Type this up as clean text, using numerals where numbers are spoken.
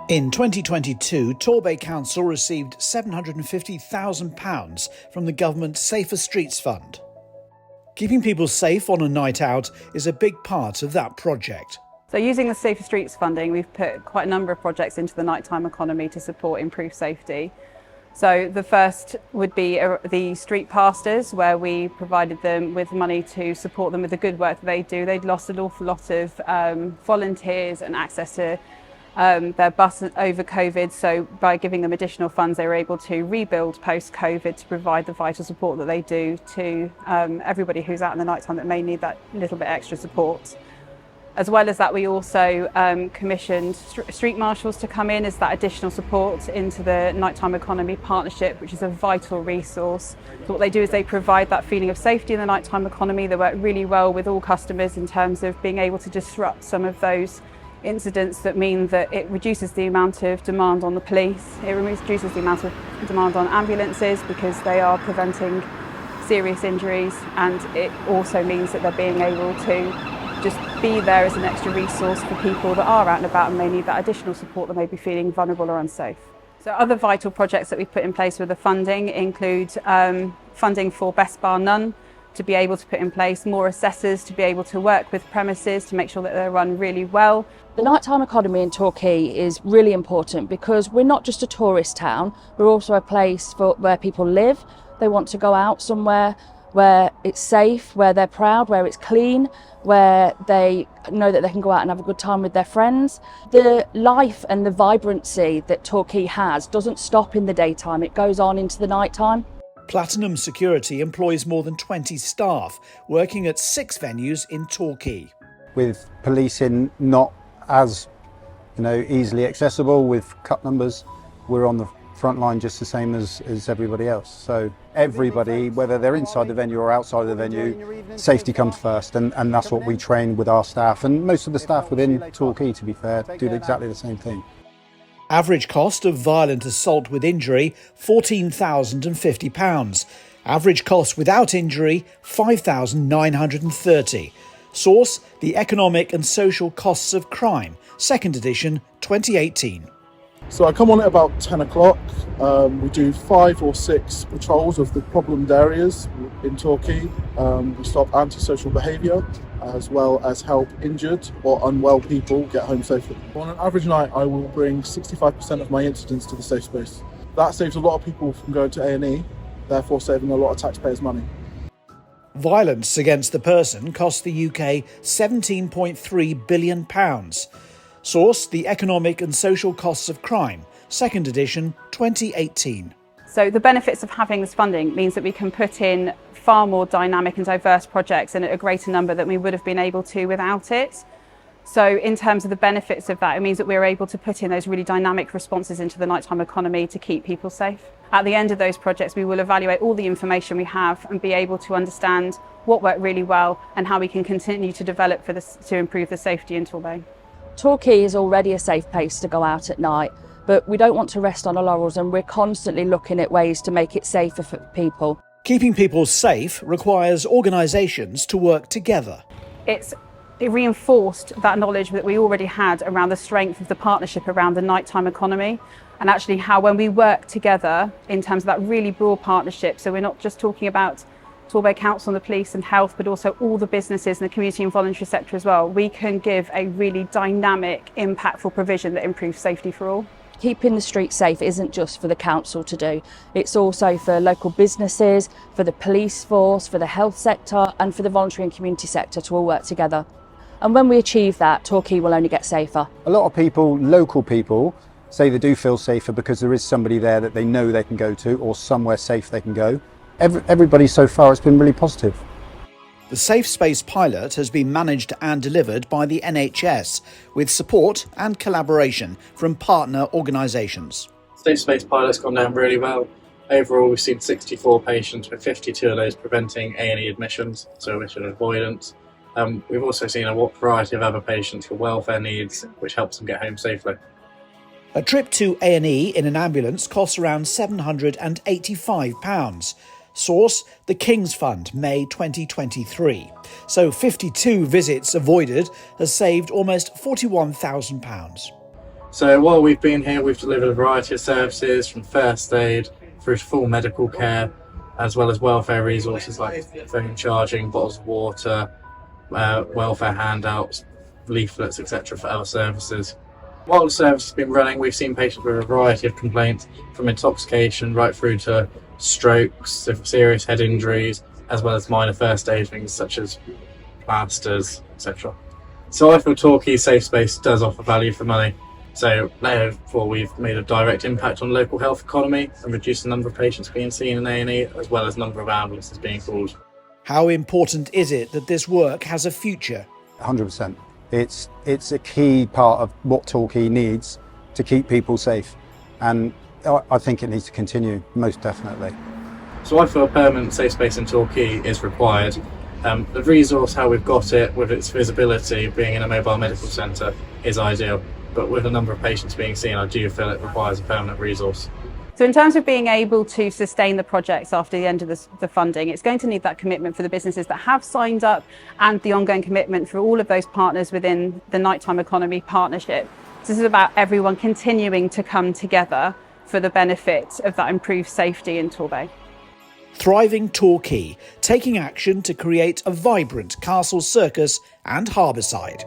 In 2022, Torbay Council received £750,000 from the government's Safer Streets Fund. Keeping people safe on a night out is a big part of that project. So using the Safer Streets funding, we've put quite a number of projects into the nighttime economy to support improved safety. So the first would be the street pastors, where we provided them with money to support them with the good work that they do. They'd lost an awful lot of volunteers and access to their bus over COVID, so by giving them additional funds they were able to rebuild post-COVID to provide the vital support that they do to everybody who's out in the night time that may need that little bit extra support. As well as that, we also commissioned street marshals to come in as that additional support into the nighttime economy partnership, which is a vital resource. So what they do is they provide that feeling of safety in the nighttime economy. They work really well with all customers in terms of being able to disrupt some of those incidents that mean that it reduces the amount of demand on the police, it reduces the amount of demand on ambulances because they are preventing serious injuries, and it also means that they're being able to just be there as an extra resource for people that are out and about and may need that additional support that may be feeling vulnerable or unsafe. So other vital projects that we've put in place with the funding include funding for Best Bar None, to be able to put in place more assessors to be able to work with premises to make sure that they're run really well. The nighttime economy in Torquay is really important because we're not just a tourist town, we're also a place where people live. They want to go out somewhere where it's safe, where they're proud, where it's clean, where they know that they can go out and have a good time with their friends. The life and the vibrancy that Torquay has doesn't stop in the daytime, it goes on into the nighttime. Platinum Security employs more than 20 staff, working at 6 venues in Torquay. With policing not as easily accessible with cut numbers, we're on the front line just the same as everybody else. So everybody, whether they're inside the venue or outside of the venue, safety comes first, and that's what we train with our staff. And most of the staff within Torquay, to be fair, do exactly the same thing. Average cost of violent assault with injury, £14,050. Average cost without injury, £5,930. Source, The Economic and Social Costs of Crime, 2nd edition, 2018. So I come on at about 10 o'clock. We do 5 or 6 patrols of the problemed areas in Torquay. We stop antisocial behaviour as well as help injured or unwell people get home safely. On an average night, I will bring 65% of my incidents to the safe space. That saves a lot of people from going to A&E, therefore saving a lot of taxpayers' money. Violence against the person cost the UK £17.3 billion. Source, The Economic and Social Costs of Crime, 2nd edition, 2018. So the benefits of having this funding means that we can put in far more dynamic and diverse projects and at a greater number than we would have been able to without it. So in terms of the benefits of that, it means that we're able to put in those really dynamic responses into the nighttime economy to keep people safe. At the end of those projects, we will evaluate all the information we have and be able to understand what worked really well and how we can continue to develop to improve the safety in Torbay. Torquay is already a safe place to go out at night, but we don't want to rest on our laurels, and we're constantly looking at ways to make it safer for people. Keeping people safe requires organisations to work together. It reinforced that knowledge that we already had around the strength of the partnership around the nighttime economy, and actually how when we work together in terms of that really broad partnership, so we're not just talking about Torbay Council and the police and health, but also all the businesses and the community and voluntary sector as well, we can give a really dynamic, impactful provision that improves safety for all. Keeping the streets safe isn't just for the council to do, it's also for local businesses, for the police force, for the health sector and for the voluntary and community sector to all work together. And when we achieve that, Torquay will only get safer. A lot of people, local people, say they do feel safer because there is somebody there that they know they can go to or somewhere safe they can go. Everybody so far has been really positive. The Safe Space pilot has been managed and delivered by the NHS with support and collaboration from partner organisations. Safe Space pilot's gone down really well. Overall, we've seen 64 patients, with 52 of those preventing A&E admissions, so admission avoidance. We've also seen a variety of other patients with welfare needs, which helps them get home safely. A trip to A&E in an ambulance costs around £785. Source, the King's Fund, May 2023. So 52 visits avoided has saved almost £41,000. So while we've been here, we've delivered a variety of services from first aid through to full medical care, as well as welfare resources like phone charging, bottles of water, welfare handouts, leaflets, etc. for other services. While the service has been running, we've seen patients with a variety of complaints, from intoxication right through to strokes, serious head injuries, as well as minor first aid things such as plasters, etc. So I feel Torquay's Safe Space does offer value for money. So therefore we've made a direct impact on local health economy and reduced the number of patients being seen in A&E, as well as number of ambulances being called. How important is it that this work has a future? 100%. It's a key part of what Torquay needs to keep people safe, and I think it needs to continue, most definitely. So I feel a permanent safe space in Torquay is required. The resource, how we've got it, with its visibility being in a mobile medical centre, is ideal. But with a number of patients being seen, I do feel it requires a permanent resource. So in terms of being able to sustain the projects after the end of the funding, it's going to need that commitment for the businesses that have signed up and the ongoing commitment for all of those partners within the Nighttime Economy Partnership. So this is about everyone continuing to come together for the benefit of that improved safety in Torbay. Thriving Torquay, taking action to create a vibrant Castle Circus and Harbourside.